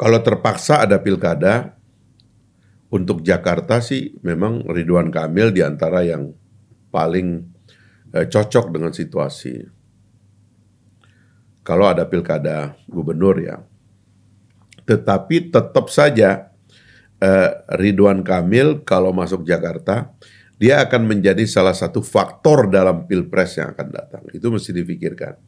Kalau terpaksa ada pilkada, untuk Jakarta sih memang Ridwan Kamil di antara yang paling cocok dengan situasi. Kalau ada pilkada gubernur ya. Tetapi tetap saja Ridwan Kamil kalau masuk Jakarta, dia akan menjadi salah satu faktor dalam pilpres yang akan datang. Itu mesti difikirkan.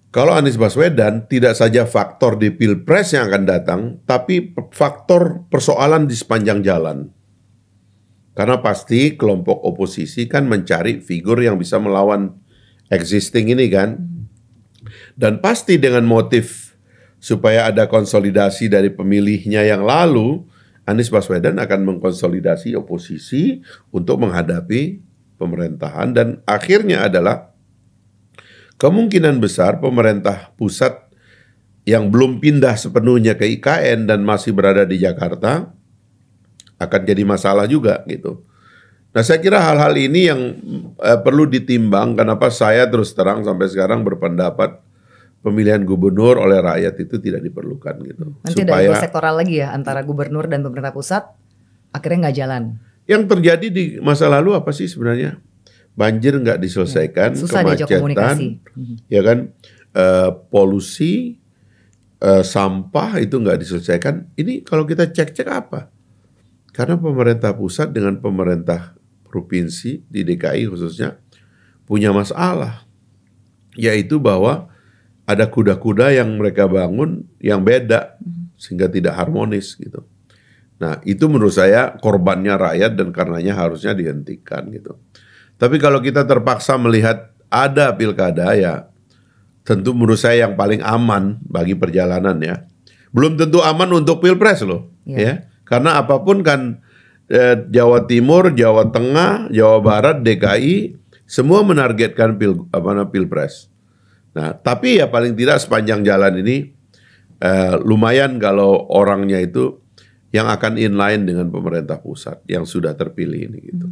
Kalau Anies Baswedan tidak saja faktor di pilpres yang akan datang, tapi faktor persoalan di sepanjang jalan. Karena pasti kelompok oposisi kan mencari figur yang bisa melawan existing ini kan. Dan pasti dengan motif supaya ada konsolidasi dari pemilihnya yang lalu, Anies Baswedan akan mengkonsolidasi oposisi untuk menghadapi pemerintahan. Dan akhirnya adalah kemungkinan besar pemerintah pusat yang belum pindah sepenuhnya ke IKN dan masih berada di Jakarta akan jadi masalah juga gitu. Nah, saya kira hal-hal ini yang perlu ditimbang. Kenapa saya terus terang sampai sekarang berpendapat pemilihan gubernur oleh rakyat itu tidak diperlukan gitu. Nanti supaya ada sektoral lagi ya antara gubernur dan pemerintah pusat akhirnya nggak jalan. Yang terjadi di masa lalu apa sih sebenarnya? Banjir nggak diselesaikan, kemacetan, ya kan, polusi, sampah itu nggak diselesaikan. Ini kalau kita cek-cek apa? Karena pemerintah pusat dengan pemerintah provinsi di DKI khususnya punya masalah, yaitu bahwa ada kuda-kuda yang mereka bangun yang beda sehingga tidak harmonis gitu. Nah, itu menurut saya korbannya rakyat dan karenanya harusnya dihentikan gitu. Tapi kalau kita terpaksa melihat ada pilkada ya tentu menurut saya yang paling aman bagi perjalanan ya. Belum tentu aman untuk pilpres loh ya. Karena apapun kan Jawa Timur, Jawa Tengah, Jawa Barat, DKI semua menargetkan pilpres. Nah, tapi ya paling tidak sepanjang jalan ini lumayan kalau orangnya itu yang akan inline dengan pemerintah pusat yang sudah terpilih ini gitu.